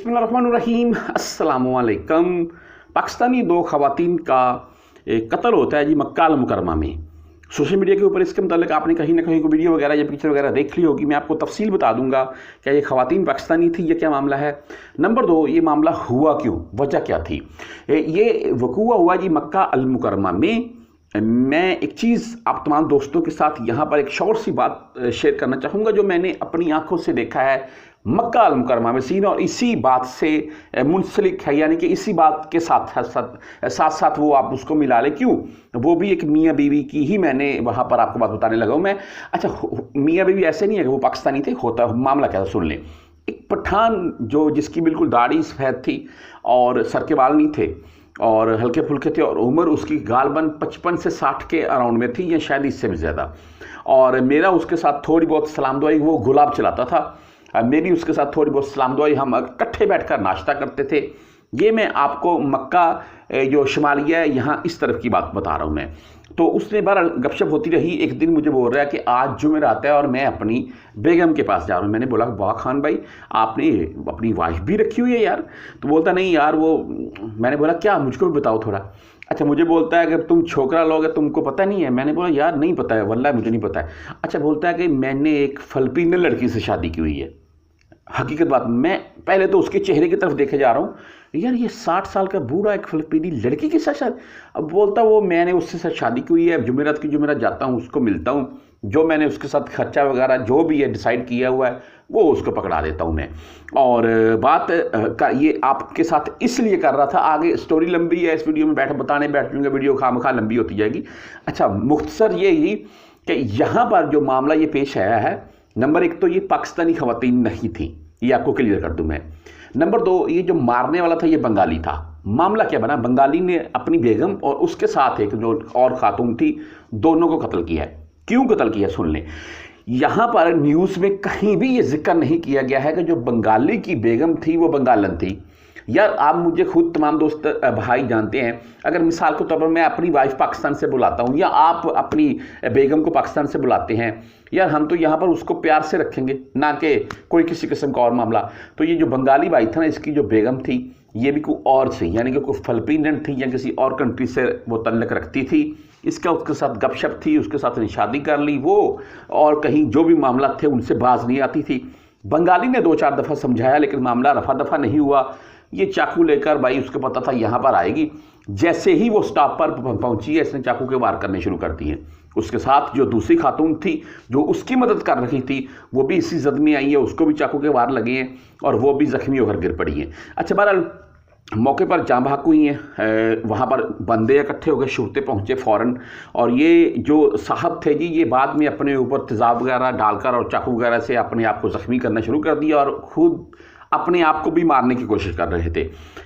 बिस्मिल्लाहिर्रहमानिर्रहीम अस्सलामुअलैकुम। पाकिस्तानी दो ख़वातीन का एक कत्ल होता है जी मक्का अल मुकरमा में। सोशल मीडिया के ऊपर इसके मतलब आपने कहीं ना कहीं को वीडियो वगैरह या पिक्चर वगैरह देख ली होगी। मैं आपको तफसील बता दूंगा क्या ये ख़वातीन पाकिस्तानी थी, ये क्या मामला है। नंबर दो, ये मामला हुआ क्यों, वजह क्या थी। ये वक़ूआ हुआ जी मक्का अल मुकरमा में। मैं एक चीज़ आप तमाम दोस्तों के साथ यहाँ पर एक शॉर्ट सी बात शेयर करना चाहूँगा जो मैंने अपनी आंखों से देखा है मक्का अल मुकरमा में सीन, और इसी बात से मुंसलिक है, यानी कि इसी बात के साथ साथ वो आप उसको मिला लें। क्यों, वो भी एक मियाँ बीवी की ही मैंने वहाँ पर आपको बात बताने लगा हूँ मैं। अच्छा, मियाँ बीवी ऐसे नहीं है कि वो पाकिस्तानी थे, होता मामला क्या था सुन लें। एक पठान जो जिसकी बिल्कुल दाढ़ी सफ़ेद थी और सर के बाल नहीं थे और हल्के फुल्के थे, और उम्र उसकी गालबन 55 से 60 के अराउंड में थी या शायद इससे भी ज़्यादा। और मेरा उसके साथ थोड़ी बहुत सलाम दुआई, वो गुलाब चलाता था, मेरी उसके साथ थोड़ी बहुत सलाम दुआई, हम इकट्ठे बैठकर नाश्ता करते थे। ये मैं आपको मक्का जो शुमालिया है यहाँ इस तरफ की बात बता रहा हूँ मैं। तो उसने बार गपशप होती रही। एक दिन मुझे बोल रहा है कि आज जुमेरात है और मैं अपनी बेगम के पास जा रहा हूँ। मैंने बोला वाह खान भाई, आपने अपनी वाइफ भी रखी हुई है यार। तो बोलता नहीं यार वो, मैंने बोला क्या, मुझको भी बताओ थोड़ा। अच्छा, मुझे बोलता है कि तुम छोकरा लोग तुमको पता नहीं है। मैंने बोला यार नहीं पता है, वल्लाह मुझे नहीं पता है। अच्छा, बोलता है कि मैंने एक फिलिपीनी लड़की से शादी की हुई है। हकीकत बात, मैं पहले तो उसके चेहरे की तरफ देखे जा रहा हूँ, यार ये 60 साल का बूढ़ा एक फिलिपीनी लड़की के साथ शादी। अब बोलता वो मैंने उससे साथ शादी की हुई है, जुमेरात की जुमेरात जाता हूँ, उसको मिलता हूँ, जो मैंने उसके साथ खर्चा वगैरह जो भी है डिसाइड किया हुआ है वो उसको पकड़ा देता हूँ मैं। और बात का ये आपके साथ इसलिए कर रहा था, आगे स्टोरी लंबी है, इस वीडियो में बताने बैठ जाऊँगा, वीडियो खामखा लंबी होती जाएगी। अच्छा, मुख्तसर ये ही कि यहाँ पर जो मामला ये पेश आया है, नंबर एक तो ये पाकिस्तानी ख़वातीन नहीं थी, ये आपको क्लियर कर दूं मैं। नंबर दो, ये जो मारने वाला था ये बंगाली था। मामला क्या बना, बंगाली ने अपनी बेगम और उसके साथ एक जो और खातून थी, दोनों को कत्ल किया है। क्यों कत्ल किया सुन लें। यहाँ पर न्यूज़ में कहीं भी ये जिक्र नहीं किया गया है कि जो बंगाली की बेगम थी वो बंगालन थी। यार आप मुझे खुद तमाम दोस्त भाई जानते हैं, अगर मिसाल के तौर पर मैं अपनी वाइफ पाकिस्तान से बुलाता हूँ या आप अपनी बेगम को पाकिस्तान से बुलाते हैं, यार हम तो यहाँ पर उसको प्यार से रखेंगे, ना कि कोई किसी किस्म का और मामला। तो ये जो बंगाली भाई था ना, इसकी जो बेगम थी ये भी कोई और थी, यानी कि कोई फिलिपीनियन थी या किसी और कंट्री से वो तल्लक रखती थी। इसका उसके साथ गपशप थी, उसके साथ शादी कर ली वो, और कहीं जो भी मामला थे उनसे बाज नहीं आती थी। बंगाली ने 2-4 दफ़ा समझाया लेकिन मामला रफा दफ़ा नहीं हुआ। ये चाकू लेकर भाई, उसको पता था यहाँ पर आएगी, जैसे ही वो स्टॉप पर पहुंची है इसने चाकू के वार करने शुरू कर दिए। उसके साथ जो दूसरी खातून थी जो उसकी मदद कर रही थी वो भी इसी जद में आई है, उसको भी चाकू के वार लगे हैं और वो भी जख्मी होकर गिर पड़ी है। अच्छा, बहरहाल मौके पर जाँ बहक हुई हैं, वहाँ पर बंदे इकट्ठे हो गए, शुरते पहुँचे फ़ौरन, और ये जो साहब थे जी ये बाद में अपने ऊपर तेज़ाब वगैरह डालकर और चाकू वगैरह से अपने आप को ज़ख्मी करना शुरू कर दिया और खुद अपने आप को भी मारने की कोशिश कर रहे थे।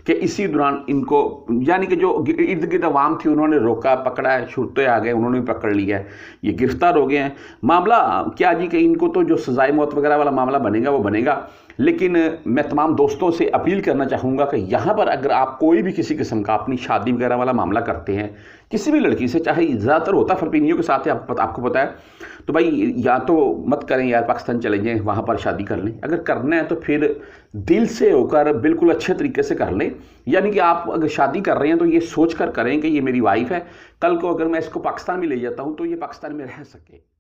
कि इसी दौरान इनको, यानी कि जो इर्द गिर्द अवाम थी उन्होंने रोका, पकड़ा है, छुट्टे आ गए, उन्होंने भी पकड़ लिया है, ये गिरफ्तार हो गए हैं। मामला क्या जी कि इनको तो जो सजाए मौत वगैरह वाला मामला बनेगा वो बनेगा, लेकिन मैं तमाम दोस्तों से अपील करना चाहूँगा कि यहाँ पर अगर आप कोई भी किसी किस्म का अपनी शादी वगैरह वाला मामला करते हैं किसी भी लड़की से, चाहे ज़्यादातर होता फिलिपीनियों के साथ है, आपको पता है, तो भाई या तो मत करें यार, पाकिस्तान चले जाएँ, वहाँ पर शादी कर लें। अगर करना है तो फिर दिल से होकर बिल्कुल अच्छे तरीके से कर लें, यानी कि आप अगर शादी कर रहे हैं तो ये सोच कर करें कि ये मेरी वाइफ है, कल को अगर मैं इसको पाकिस्तान में ले जाता हूँ तो ये पाकिस्तान में रह सके।